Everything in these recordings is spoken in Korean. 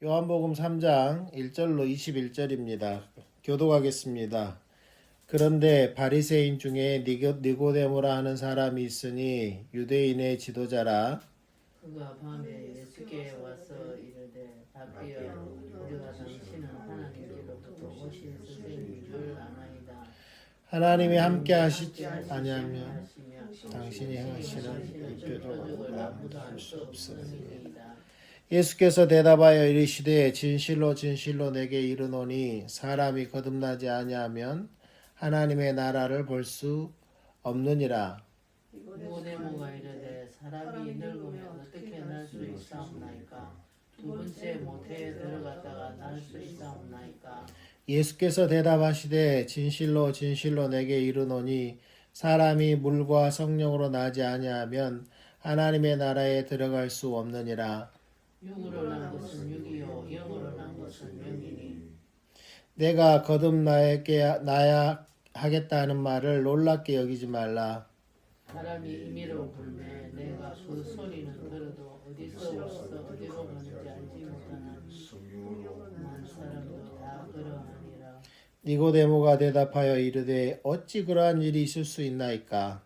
요한복음 3장 1절로 21절입니다. 교독하겠습니다. 그런데 바리새인 중에 니고데모라 하는 사람이 있으니 유대인의 지도자라. 그가 밤에 예수께 와서 이르되 rabbi여 우리가 당신은 하나님께로부터 오신 스승인 줄 아나이다. 하나님이 함께 하시지 아니하면 당신이 행하시는 이 표적을 아무도 알 수 없으니이다. 예수께서 대답하여 이르시되 진실로 진실로 내게 이르노니 사람이 거듭나지 아니하면 하나님의 나라를 볼 수 없느니라. 니고데모가 이르되 사람이 늙으면 어떻게 날 수 있사옵나이까? 두 번째 모태에 들어갔다가 날 수 있사옵나이까? 예수께서 대답하시되 진실로 진실로 내게 이르노니 사람이 물과 성령으로 나지 아니하면 하나님의 나라에 들어갈 수 없느니라. 육으로 난 것은 육이요 영으로 난 것은 영이니. 내가 거듭나야 하겠다는 말을 놀랍게 여기지 말라. 사람이 임의로 불매 내가 그 소리는 들어도 어디서 와서 어디로 가는지 알지 못하나니 많은 사람도 다 그러하니라. 니고데모가 대답하여 이르되 어찌 그러한 일이 있을 수 있나이까?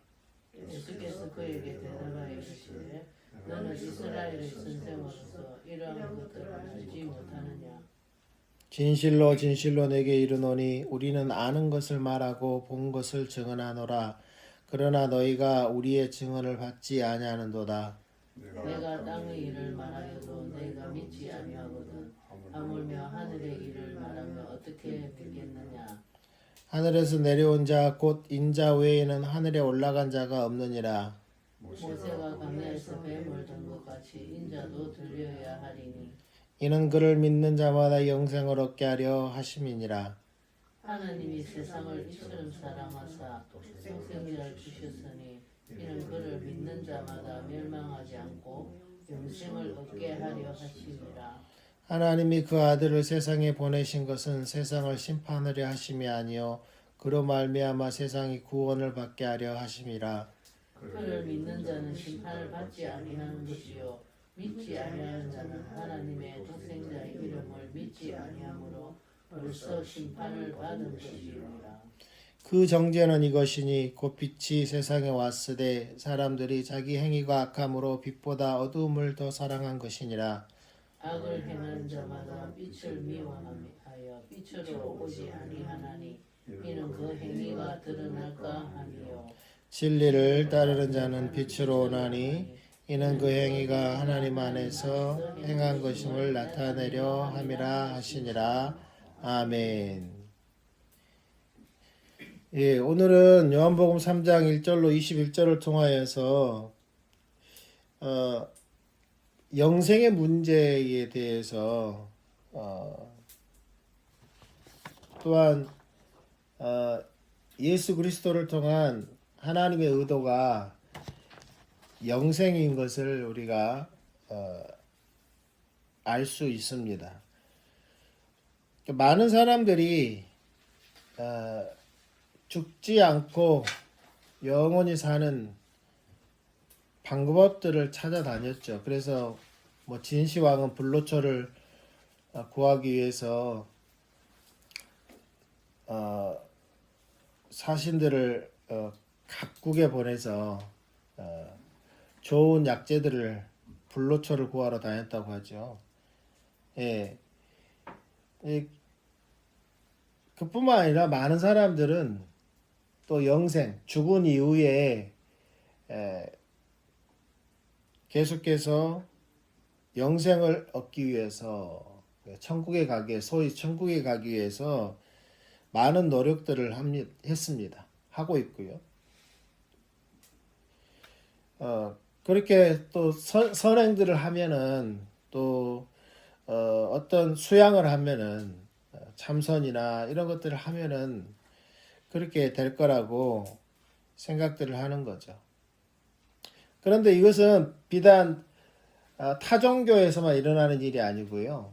예수께서 그에게 대답하여 이르시되 너는 이스라엘의 선생으로서 이러한 것들을 알지 못하느냐? 진실로 진실로 내게 이르노니 우리는 아는 것을 말하고 본 것을 증언하노라. 그러나 너희가 우리의 증언을 받지 아니하는도다. 내가 땅의 일을 말하여도 너희가 믿지 아니하거든. 하물며 하늘의 일을 말하면 어떻게 믿겠느냐? 하늘에서 내려온 자 곧 인자 외에는 하늘에 올라간 자가 없느니라. 모세가 광야에서 뱀을 든 것 같이 인자도 들려야 하리니. 이는 그를 믿는 자마다 영생을 얻게 하려 하심이니라. 하나님이 세상을 이처럼 사랑하사 독생자를 주셨으니 이는 그를 믿는 자마다 멸망하지 않고 영생을 얻게 하려 하심이라. 하나님이 그 아들을 세상에 보내신 것은 세상을 심판하려 하심이 아니요 그로 말미암아 세상이 구원을 받게 하려 하심이라. 그를 믿는 자는 심판을 받지 아니하는 것이요 믿지 아니하는 자는 하나님의 독생자의 이름을 믿지 아니하므로 벌써 심판을 받은 것이니라. 그 정죄는 이것이니 곧 빛이 세상에 왔으되 사람들이 자기 행위가 악함으로 빛보다 어두움을 더 사랑한 것이니라. 악을 행하는 자마다 빛을 미워하여 빛으로 오지 아니하나니 이는 그 행위가 드러날까 함이요. 진리를 따르는 자는 빛으로 오나니 이는 그 행위가 하나님 안에서 행한 것임을 나타내려 함이라 하시니라. 아멘. 예, 오늘은 요한복음 3장 1절로 21절을 통하여서 영생의 문제에 대해서 또한 예수 그리스도를 통한 하나님의 의도가 영생인 것을 우리가 알 수 있습니다. 많은 사람들이 죽지 않고 영원히 사는 방법들을 찾아다녔죠. 그래서 뭐 진시황은 불로초를 구하기 위해서 사신들을 각국에 보내서 좋은 약재들을 불로초를 구하러 다녔다고 하죠. 예. 그뿐만 아니라 많은 사람들은 또 영생, 죽은 이후에 계속해서 영생을 얻기 위해서 천국에 가기 위해 소위 천국에 가기 위해서 많은 노력들을 했습니다. 하고 있고요. 그렇게 또 선행들을 하면은 또 어떤 수양을 하면은 참선이나 이런 것들을 하면은 그렇게 될 거라고 생각들을 하는 거죠. 그런데 이것은 비단 타 종교에서만 일어나는 일이 아니고요.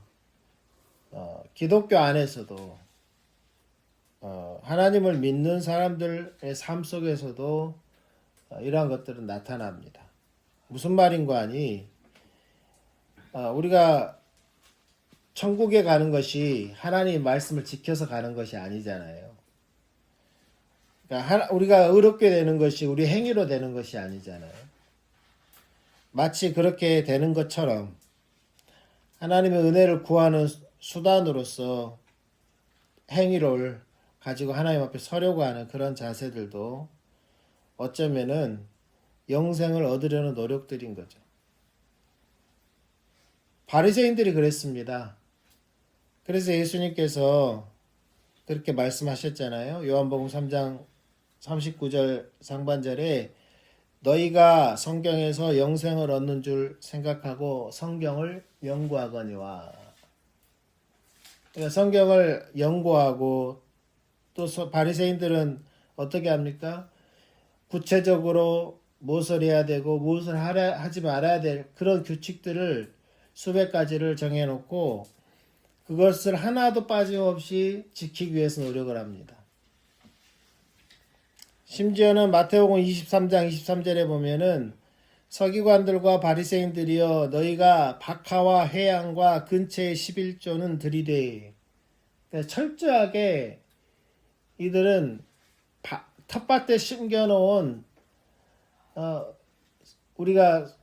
기독교 안에서도 하나님을 믿는 사람들의 삶 속에서도 이러한 것들은 나타납니다. 무슨 말인가 하니 우리가 천국에 가는 것이 하나님 말씀을 지켜서 가는 것이 아니잖아요. 그러니까 우리가 의롭게 되는 것이 우리 행위로 되는 것이 아니잖아요. 마치 그렇게 되는 것처럼 하나님의 은혜를 구하는 수단으로서 행위를 가지고 하나님 앞에 서려고 하는 그런 자세들도 어쩌면은 영생을 얻으려는 노력들인 거죠. 바리새인들이 그랬습니다. 그래서 예수님께서 그렇게 말씀하셨잖아요. 요한복음 3장 39절 상반절에 너희가 성경에서 영생을 얻는 줄 생각하고 성경을 연구하거니와. 그러니까 성경을 연구하고 또 바리새인들은 어떻게 합니까? 구체적으로 무엇을 해야 되고 무엇을 하지 말아야 될 그런 규칙들을 수백 가지를 정해놓고 그것을 하나도 빠짐없이 지키기 위해서 노력을 합니다. 심지어는 마태복음 23장 23절에 보면은 서기관들과 바리새인들이여 너희가 박하와 회양과 근처의 11조는 들이되. 그러니까 철저하게 이들은 텃밭에 심겨놓은 우리가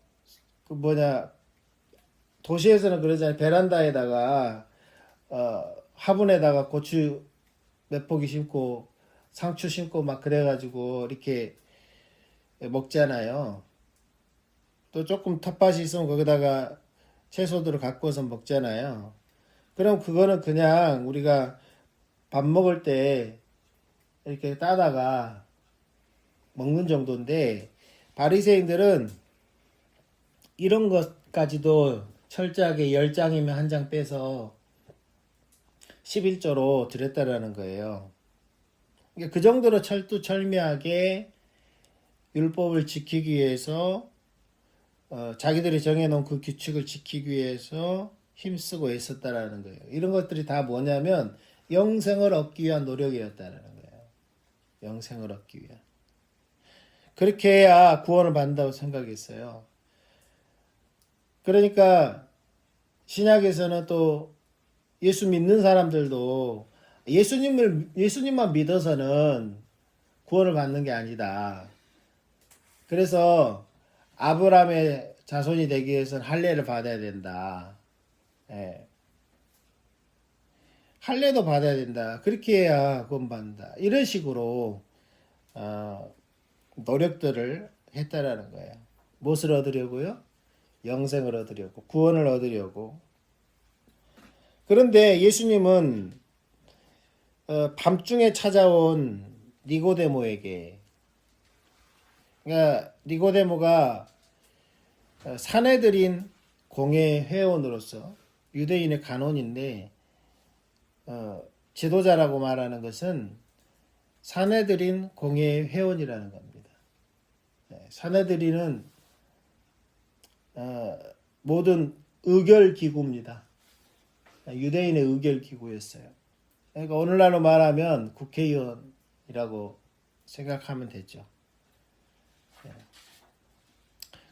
도시에서는 그러잖아요. 베란다에다가 화분에다가 고추 몇 포기 심고 상추 심고 막 그래가지고 이렇게 먹잖아요. 또 조금 텃밭이 있으면 거기다가 채소들을 갖고서 먹잖아요. 그럼 그거는 그냥 우리가 밥 먹을 때 이렇게 따다가 먹는 정도인데 바리새인들은 이런 것까지도 철저하게 10장이면 한 장 빼서 11조로 드렸다라는 거예요. 그 정도로 철두철미하게 율법을 지키기 위해서 자기들이 정해놓은 그 규칙을 지키기 위해서 힘쓰고 애썼다라는 거예요. 이런 것들이 다 뭐냐면 영생을 얻기 위한 노력이었다라는 거예요. 영생을 얻기 위한. 그렇게 해야 구원을 받는다고 생각했어요. 그러니까 신약에서는 또 예수 믿는 사람들도 예수님만 믿어서는 구원을 받는 게 아니다. 그래서 아브라함의 자손이 되기 위해서는 할례를 받아야 된다. 예. 할례도 받아야 된다. 그렇게 해야 구원받는다. 이런 식으로 노력들을 했다라는 거예요. 무엇을 얻으려고요? 영생을 얻으려고, 구원을 얻으려고. 그런데 예수님은 밤중에 찾아온 니고데모에게, 그러니까 니고데모가 사내들인 공회 회원으로서 유대인의 간원인데 지도자라고 말하는 것은 사내들인 공회 회원이라는 겁니다. 사내들인은 모든 의결기구입니다. 유대인의 의결기구였어요. 그러니까 오늘날로 말하면 국회의원이라고 생각하면 되죠.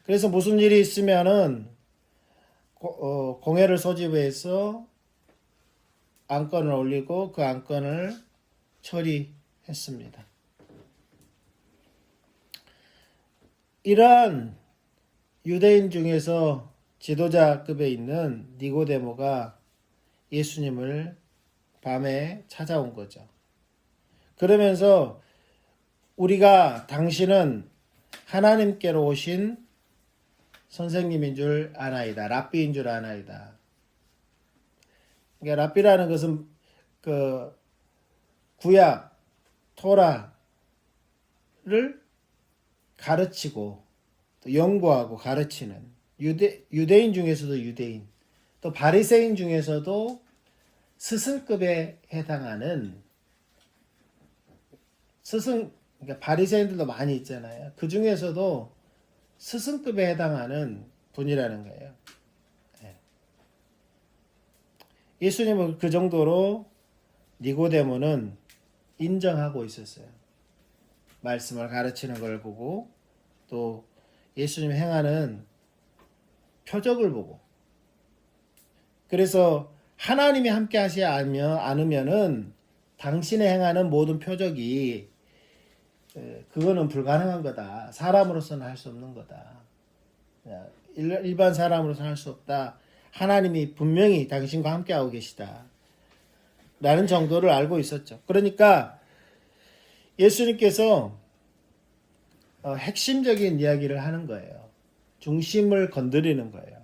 그래서 무슨 일이 있으면은 공회를 소집해서 안건을 올리고 그 안건을 처리했습니다. 이러한 유대인 중에서 지도자급에 있는 니고데모가 예수님을 밤에 찾아온 거죠. 그러면서 우리가 당신은 하나님께로 오신 선생님인 줄 아나이다. 랍비인 줄 아나이다. 그러니까 랍비라는 것은 그 구약 토라를 가르치고 또 연구하고 가르치는 유대인 중에서도 유대인, 또 바리새인 중에서도 스승급에 해당하는 그러니까 바리새인들도 많이 있잖아요. 그 중에서도 스승급에 해당하는 분이라는 거예요. 예수님은 그 정도로 니고데모는 인정하고 있었어요. 말씀을 가르치는 걸 보고 또 예수님 행하는 표적을 보고. 그래서 하나님이 함께 하시지 않으면은 당신의 행하는 모든 표적이 그거는 불가능한 거다. 사람으로서는 할 수 없는 거다. 일반 사람으로서는 할 수 없다. 하나님이 분명히 당신과 함께하고 계시다. 라는 정도를 알고 있었죠. 그러니까 예수님께서 핵심적인 이야기를 하는 거예요. 중심을 건드리는 거예요.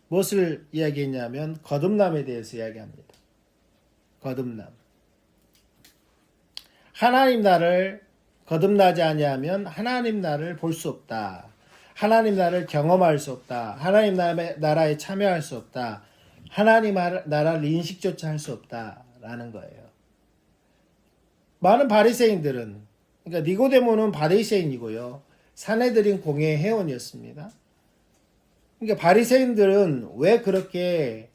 무엇을 이야기했냐면 거듭남에 대해서 이야기합니다. 거듭남. 하나님 나를 거듭나지 아니하면 하나님 나를 볼 수 없다. 하나님 나라를 경험할 수 없다. 하나님 나라에 참여할 수 없다. 하나님 나라를 인식조차 할 수 없다라는 거예요. 많은 바리새인들은, 그러니까 니고데모는 바리새인이고요. 산헤드린 공회의 회원이었습니다. 그러니까 바리새인들은 왜 그렇게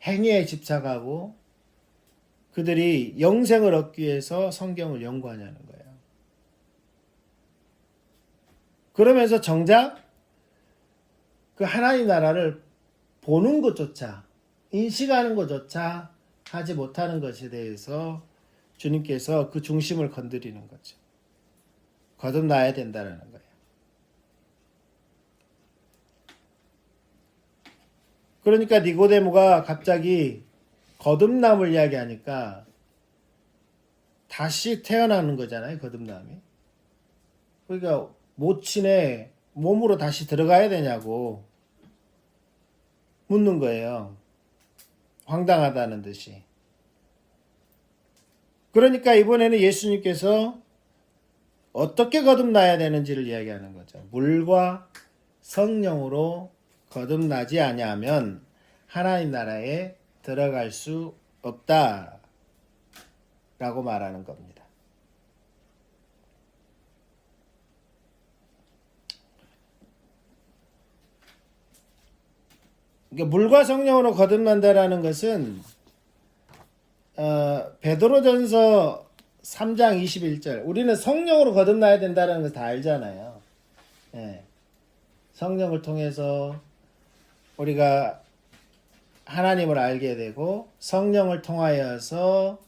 행위에 집착하고 그들이 영생을 얻기 위해서 성경을 연구하냐는 거예요. 그러면서 정작 그 하나님 나라를 보는 것조차, 인식하는 것조차 하지 못하는 것에 대해서 주님께서 그 중심을 건드리는 거죠. 거듭나야 된다는 거예요. 그러니까 니고데모가 갑자기 거듭남을 이야기하니까 다시 태어나는 거잖아요. 거듭남이. 그러니까 모친의 몸으로 다시 들어가야 되냐고 묻는 거예요. 황당하다는 듯이. 그러니까 이번에는 예수님께서 어떻게 거듭나야 되는지를 이야기하는 거죠. 물과 성령으로 거듭나지 아니하면 하나님 나라에 들어갈 수 없다 라고 말하는 겁니다. 그러니까 물과 성령으로 거듭난다라는 것은 베드로전서 3장 21절, 우리는 성령으로 거듭나야 된다는 걸 다 알잖아요. 예. 성령을 통해서 우리가 하나님을 알게 되고 성령을 통하여서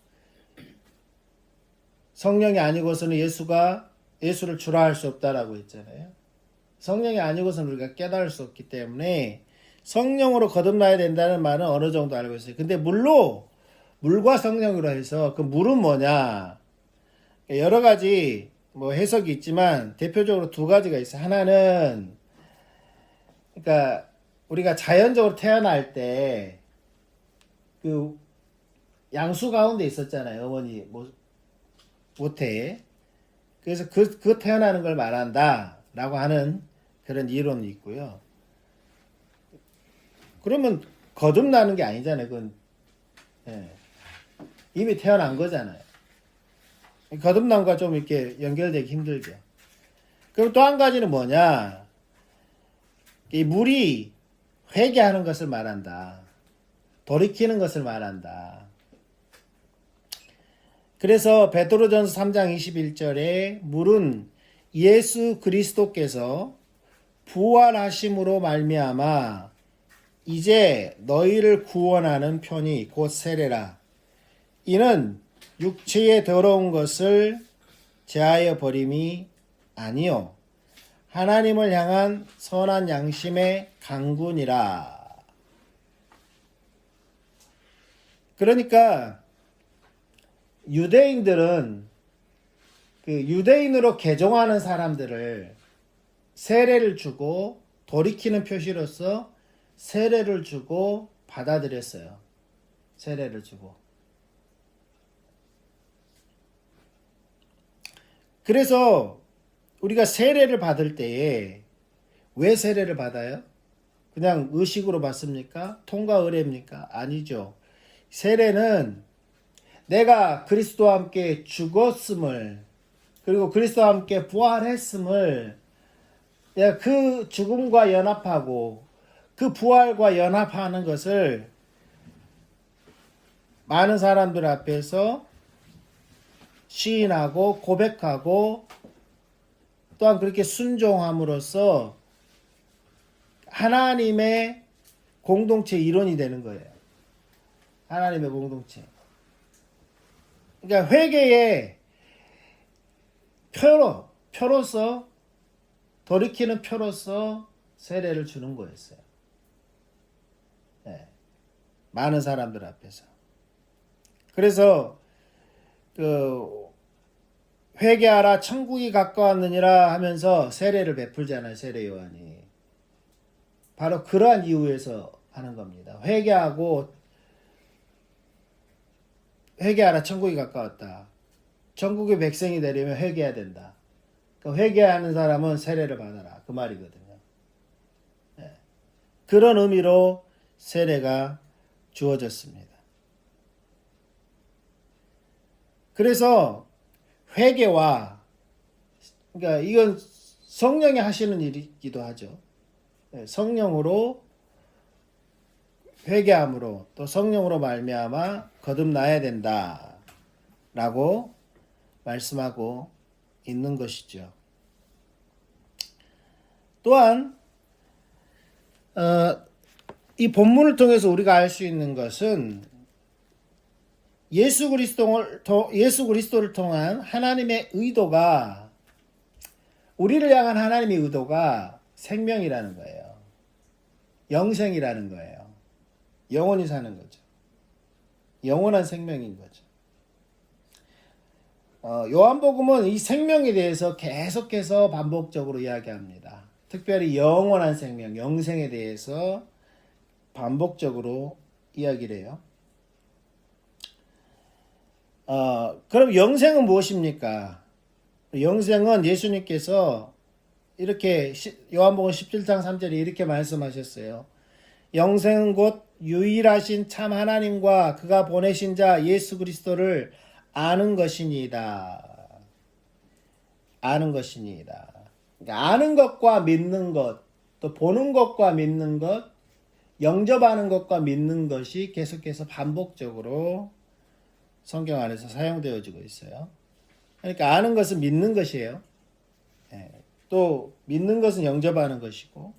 성령이 아니고서는 예수를 주라 할 수 없다라고 했잖아요. 성령이 아니고서는 우리가 깨달을 수 없기 때문에 성령으로 거듭나야 된다는 말은 어느 정도 알고 있어요. 근데 물과 성령으로 해서 그 물은 뭐냐? 여러 가지 해석이 있지만 대표적으로 두 가지가 있어요. 하나는 그러니까 우리가 자연적으로 태어날 때 그 양수 가운데 있었잖아요. 어머니 모태에. 그래서 그 태어나는 걸 말한다라고 하는 그런 이론이 있고요. 그러면 거듭나는 게 아니잖아요. 그건 이미 태어난 거잖아요. 거듭남과 좀 이렇게 연결되기 힘들죠. 그럼 또 한 가지는 뭐냐? 이 물이 회개하는 것을 말한다. 돌이키는 것을 말한다. 그래서 베드로전서 3장 21절에 물은 예수 그리스도께서 부활하심으로 말미암아 이제 너희를 구원하는 편이 곧 세례라. 이는 육체의 더러운 것을 제하여 버림이 아니요 하나님을 향한 선한 양심의 강군이라. 그러니까 유대인들은 그 유대인으로 개종하는 사람들을 세례를 주고 돌이키는 표시로서 세례를 주고 받아들였어요. 세례를 주고. 그래서 우리가 세례를 받을 때에 왜 세례를 받아요? 그냥 의식으로 받습니까? 통과 의례입니까? 아니죠. 세례는 내가 그리스도와 함께 죽었음을, 그리고 그리스도와 함께 부활했음을, 내가 그 죽음과 연합하고 그 부활과 연합하는 것을 많은 사람들 앞에서 시인하고 고백하고 또한 그렇게 순종함으로써 하나님의 공동체 일원이 되는 거예요. 하나님의 공동체. 그러니까 회개의 표로서 돌이키는 표로서 세례를 주는 거였어요. 네. 많은 사람들 앞에서. 그래서 그 회개하라 천국이 가까웠느니라 하면서 세례를 베풀잖아요. 세례 요한이. 바로 그러한 이유에서 하는 겁니다. 회개하라 천국이 가까웠다. 천국의 백성이 되려면 회개해야 된다. 그러니까 회개하는 사람은 세례를 받아라. 그 말이거든요. 네. 그런 의미로 세례가 주어졌습니다. 그래서 회개와, 그러니까 이건 성령이 하시는 일이기도 하죠. 성령으로 회개함으로 또 성령으로 말미암아 거듭나야 된다라고 말씀하고 있는 것이죠. 또한 이 본문을 통해서 우리가 알 수 있는 것은 예수 그리스도를 통한 하나님의 의도가, 우리를 향한 하나님의 의도가 생명이라는 거예요. 영생이라는 거예요. 영원히 사는 거죠. 영원한 생명인 거죠. 요한복음은 이 생명에 대해서 계속해서 반복적으로 이야기합니다. 특별히 영원한 생명, 영생에 대해서 반복적으로 이야기를 해요. 그럼 영생은 무엇입니까? 영생은 예수님께서 이렇게 요한복음 17장 3절에 이렇게 말씀하셨어요. 영생은 곧 유일하신 참 하나님과 그가 보내신 자 예수 그리스도를 아는 것이니이다. 아는 것이니이다. 그러니까 아는 것과 믿는 것, 또 보는 것과 믿는 것, 영접하는 것과 믿는 것이 계속해서 반복적으로 성경 안에서 사용되어지고 있어요. 그러니까 아는 것은 믿는 것이에요. 또 믿는 것은 영접하는 것이고,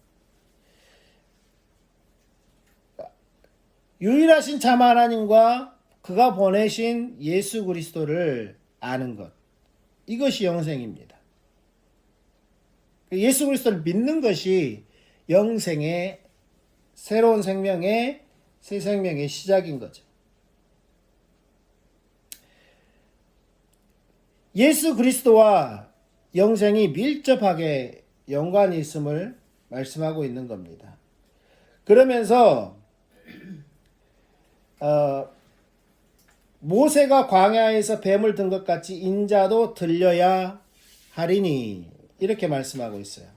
유일하신 참 하나님과 그가 보내신 예수 그리스도를 아는 것, 이것이 영생입니다. 예수 그리스도를 믿는 것이 영생의, 새로운 생명의, 새 생명의 시작인 거죠. 예수 그리스도와 영생이 밀접하게 연관이 있음을 말씀하고 있는 겁니다. 그러면서 모세가 광야에서 뱀을 든 것 같이 인자도 들려야 하리니, 이렇게 말씀하고 있어요.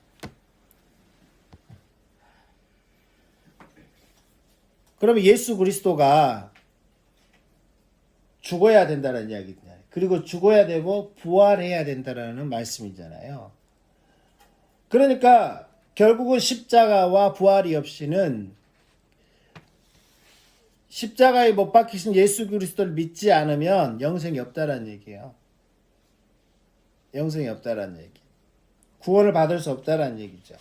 그러면 예수 그리스도가 죽어야 된다는 이야기잖아요. 그리고 죽어야 되고 부활해야 된다는 말씀이잖아요. 그러니까 결국은 십자가와 부활이 없이는, 십자가에 못 박히신 예수 그리스도를 믿지 않으면 영생이 없다라는 얘기예요. 영생이 없다라는 얘기. 구원을 받을 수 없다라는 얘기죠.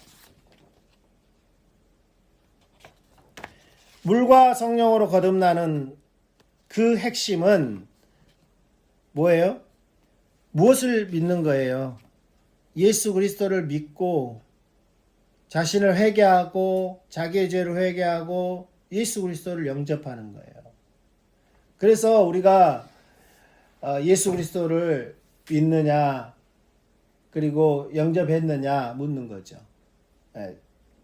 물과 성령으로 거듭나는 그 핵심은 뭐예요? 무엇을 믿는 거예요? 예수 그리스도를 믿고 자신을 회개하고 자기의 죄를 회개하고 예수 그리스도를 영접하는 거예요. 그래서 우리가 예수 그리스도를 믿느냐 그리고 영접했느냐 묻는 거죠.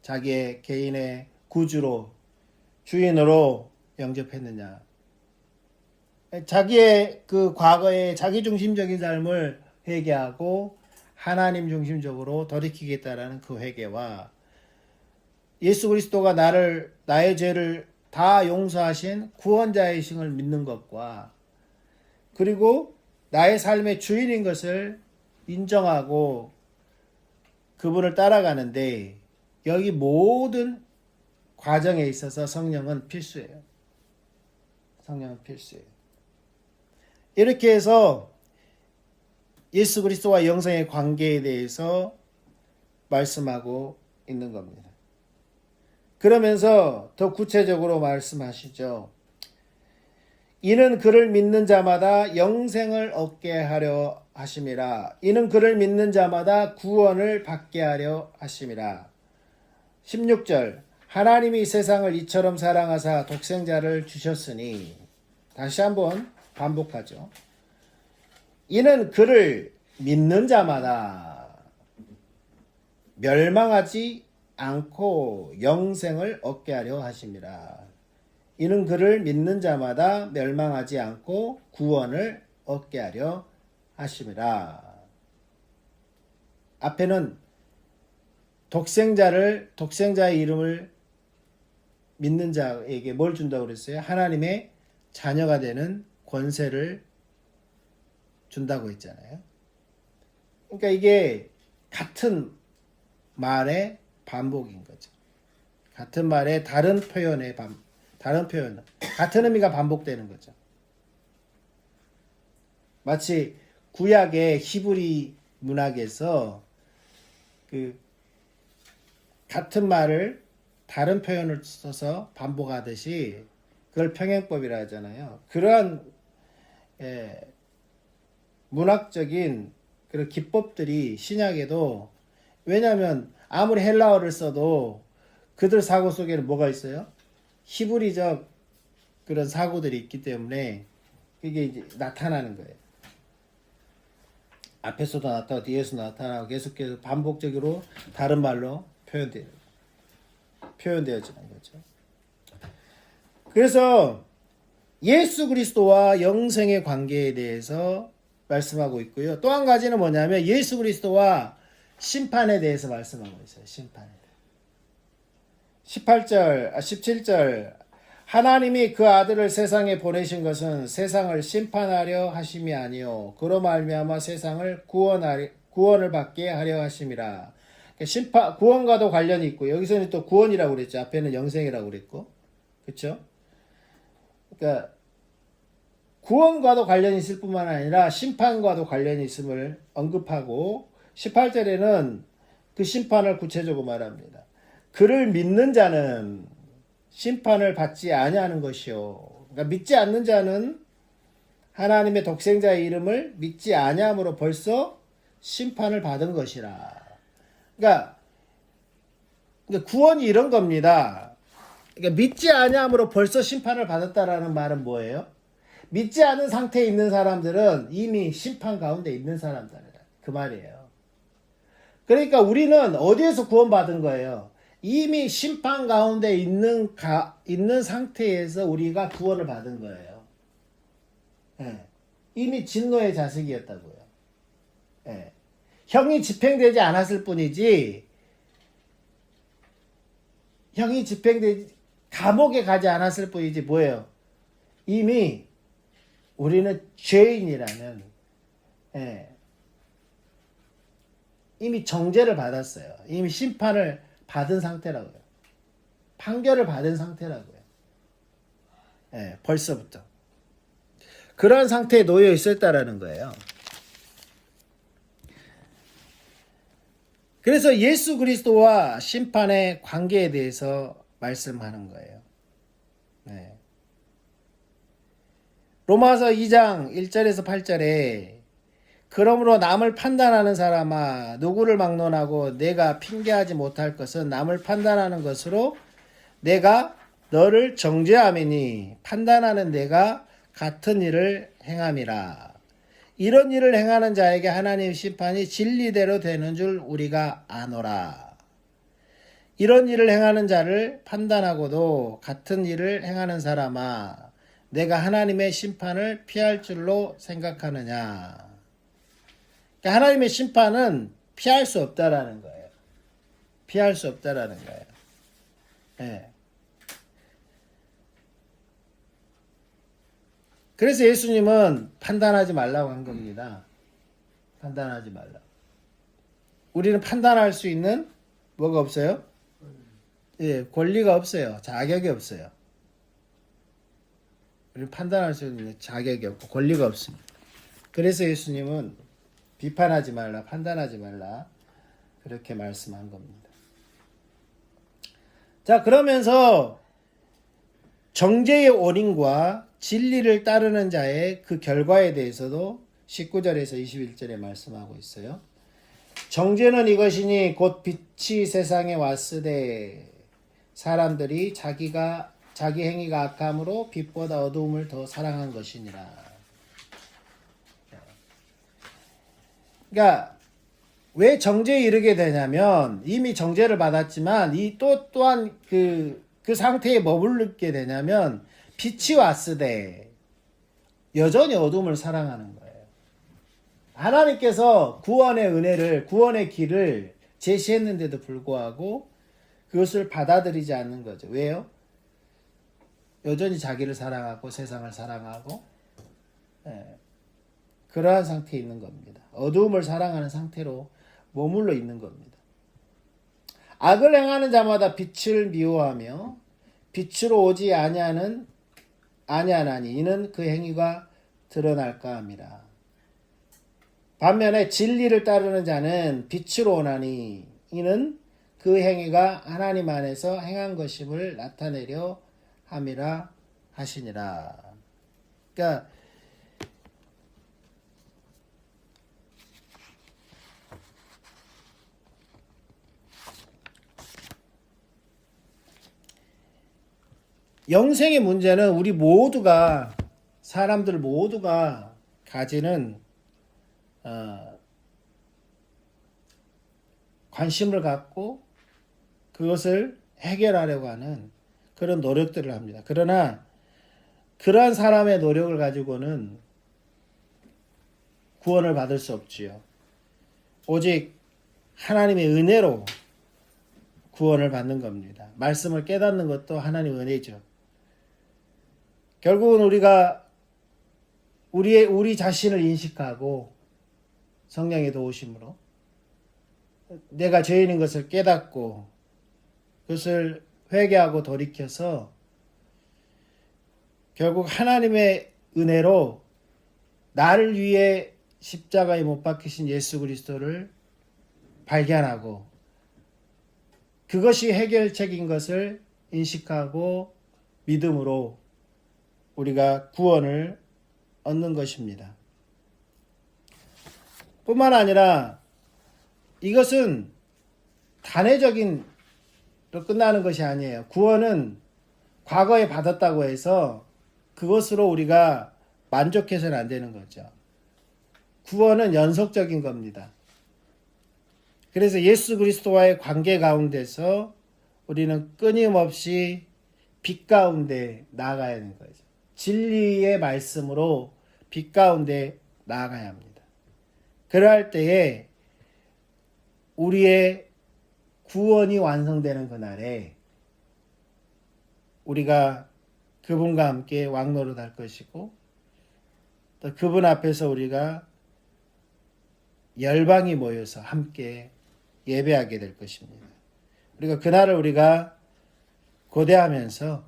자기의 개인의 구주로, 주인으로 영접했느냐. 자기의 그 과거의 자기중심적인 삶을 회개하고 하나님 중심적으로 돌이키겠다라는 그 회개와 예수 그리스도가 나의 죄를 다 용서하신 구원자의 신을 믿는 것과, 그리고 나의 삶의 주인인 것을 인정하고 그분을 따라가는데, 여기 모든 과정에 있어서 성령은 필수예요. 성령은 필수예요. 이렇게 해서 예수 그리스도와 영생의 관계에 대해서 말씀하고 있는 겁니다. 그러면서 더 구체적으로 말씀하시죠. 이는 그를 믿는 자마다 영생을 얻게 하려 하심이라. 이는 그를 믿는 자마다 구원을 받게 하려 하심이라. 16절 하나님이 세상을 이처럼 사랑하사 독생자를 주셨으니. 다시 한번 반복하죠. 이는 그를 믿는 자마다 멸망하지 않고 영생을 얻게 하려 하심이라. 이는 그를 믿는 자마다 멸망하지 않고 구원을 얻게 하려 하심이라. 앞에는 독생자의 이름을 믿는 자에게 뭘 준다고 그랬어요? 하나님의 자녀가 되는 권세를 준다고 했잖아요. 그러니까 이게 같은 말의 반복인 거죠. 같은 말의 다른 표현, 같은 의미가 반복되는 거죠. 마치 구약의 히브리 문학에서 그 같은 말을 다른 표현을 써서 반복하듯이 그걸 평행법이라 하잖아요. 그러한 문학적인 그런 기법들이 신약에도, 왜냐하면 아무리 헬라어를 써도 그들 사고 속에는 뭐가 있어요? 히브리적 그런 사고들이 있기 때문에 이게 이제 나타나는 거예요. 앞에서도 나타나고 뒤에서 나타나고 계속해서 반복적으로 다른 말로 표현되어지는 거죠. 그래서 예수 그리스도와 영생의 관계에 대해서 말씀하고 있고요. 또 한 가지는 뭐냐면 예수 그리스도와 심판에 대해서 말씀하고 있어요. 심판에 대해서. 17절 하나님이 그 아들을 세상에 보내신 것은 세상을 심판하려 하심이 아니요 그로 말미암아 세상을 구원을 받게 하려 하심이라. 구원과도 관련이 있고, 여기서는 또 구원이라고 그랬죠. 앞에는 영생이라고 그랬고, 그렇죠? 그러니까 구원과도 관련이 있을 뿐만 아니라 심판과도 관련이 있음을 언급하고, 18절에는 그 심판을 구체적으로 말합니다. 그를 믿는 자는 심판을 받지 아니하는 것이요. 그러니까 믿지 않는 자는 하나님의 독생자의 이름을 믿지 아니함으로 벌써 심판을 받은 것이라. 그러니까 구원이 이런 겁니다. 그러니까 믿지 아니함으로 벌써 심판을 받았다라는 말은 뭐예요? 믿지 않은 상태에 있는 사람들은 이미 심판 가운데 있는 사람들이라. 그 말이에요. 그러니까 우리는 어디에서 구원받은 거예요? 이미 심판 가운데 있는 상태에서 우리가 구원을 받은 거예요. 예. 이미 진노의 자식이었다고요. 예. 형이 집행되지 않았을 뿐이지, 감옥에 가지 않았을 뿐이지 뭐예요? 이미 우리는 죄인이라는, 이미 정죄를 받았어요. 이미 심판을 받은 상태라고요. 판결을 받은 상태라고요. 벌써부터. 그런 상태에 놓여 있었다라는 거예요. 그래서 예수 그리스도와 심판의 관계에 대해서 말씀하는 거예요. 로마서 2장 1절에서 8절에 그러므로 남을 판단하는 사람아 누구를 막론하고 내가 핑계하지 못할 것은 남을 판단하는 것으로 내가 너를 정죄함이니 판단하는 내가 같은 일을 행함이라. 이런 일을 행하는 자에게 하나님의 심판이 진리대로 되는 줄 우리가 아노라. 이런 일을 행하는 자를 판단하고도 같은 일을 행하는 사람아 내가 하나님의 심판을 피할 줄로 생각하느냐. 그러니까 하나님의 심판은 피할 수 없다라는 거예요. 피할 수 없다라는 거예요. 그래서 예수님은 판단하지 말라고 한 겁니다. 판단하지 말라. 우리는 판단할 수 있는 뭐가 없어요? 권리가 없어요. 자격이 없어요. 우리는 판단할 수 있는 자격이 없고 권리가 없습니다. 그래서 예수님은 비판하지 말라, 판단하지 말라 그렇게 말씀한 겁니다. 자, 그러면서 정죄의 원인과 진리를 따르는 자의 그 결과에 대해서도 19절에서 21절에 말씀하고 있어요. 정죄는 이것이니 곧 빛이 세상에 왔으되 사람들이 자기 행위가 악함으로 빛보다 어두움을 더 사랑한 것이니라. 그러니까 왜 정죄에 이르게 되냐면 이미 정죄를 받았지만 이 또한 그 상태에 머무르게 되냐면 빛이 왔으되 여전히 어둠을 사랑하는 거예요. 하나님께서 구원의 은혜를, 구원의 길을 제시했는데도 불구하고 그것을 받아들이지 않는 거죠. 왜요? 여전히 자기를 사랑하고 세상을 사랑하고 그러한 상태에 있는 겁니다. 어두움을 사랑하는 상태로 머물러 있는 겁니다. 악을 행하는 자마다 빛을 미워하며 빛으로 오지 아니하나니 이는 그 행위가 드러날까 함이라. 반면에 진리를 따르는 자는 빛으로 오나니 이는 그 행위가 하나님 안에서 행한 것임을 나타내려 함이라 하시니라. 그러니까 영생의 문제는 우리 모두가, 사람들 모두가 가지는 관심을 갖고 그것을 해결하려고 하는 그런 노력들을 합니다. 그러나 그러한 사람의 노력을 가지고는 구원을 받을 수 없지요. 오직 하나님의 은혜로 구원을 받는 겁니다. 말씀을 깨닫는 것도 하나님의 은혜죠. 결국은 우리가 우리 자신을 인식하고 성령의 도우심으로 내가 죄인인 것을 깨닫고 그것을 회개하고 돌이켜서 결국 하나님의 은혜로 나를 위해 십자가에 못 박히신 예수 그리스도를 발견하고 그것이 해결책인 것을 인식하고 믿음으로 우리가 구원을 얻는 것입니다. 뿐만 아니라 이것은 단회적인 로 끝나는 것이 아니에요. 구원은 과거에 받았다고 해서 그것으로 우리가 만족해서는 안 되는 거죠. 구원은 연속적인 겁니다. 그래서 예수 그리스도와의 관계 가운데서 우리는 끊임없이 빛 가운데 나아가야 하는 거죠. 진리의 말씀으로 빛 가운데 나아가야 합니다. 그러할 때에 우리의 구원이 완성되는 그날에 우리가 그분과 함께 왕노릇할 것이고 또 그분 앞에서 우리가 열방이 모여서 함께 예배하게 될 것입니다. 우리가 그날을 우리가 고대하면서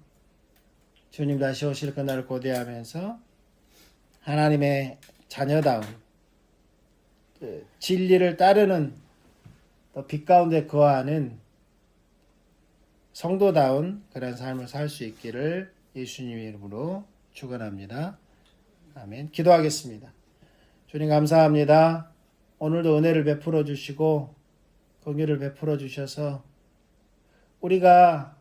주님 다시 오실 그날을 고대하면서 하나님의 자녀다운 진리를 따르는 또 빛 가운데 거하는 성도다운 그런 삶을 살 수 있기를 예수님의 이름으로 축원합니다. 아멘. 기도하겠습니다. 주님 감사합니다. 오늘도 은혜를 베풀어 주시고 긍휼을 베풀어 주셔서 우리가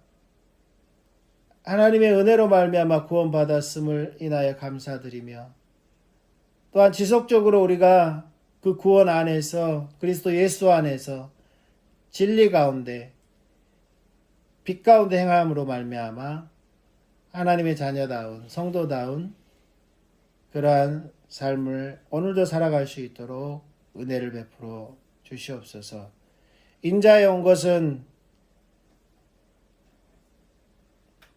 하나님의 은혜로 말미암아 구원받았음을 인하여 감사드리며 또한 지속적으로 우리가 그 구원 안에서 그리스도 예수 안에서 진리 가운데 빛 가운데 행함으로 말미암아 하나님의 자녀다운 성도다운 그러한 삶을 오늘도 살아갈 수 있도록 은혜를 베풀어 주시옵소서. 인자에 온 것은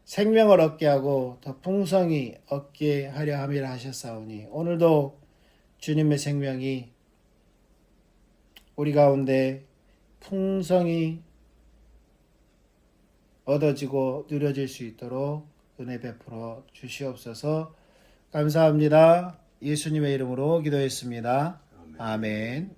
생명을 얻게 하고 더 풍성히 얻게 하려 함이라 하셨사오니 오늘도 주님의 생명이 우리 가운데 풍성히 얻어지고 누려질 수 있도록 은혜 베풀어 주시옵소서. 감사합니다. 예수님의 이름으로 기도했습니다. 아멘.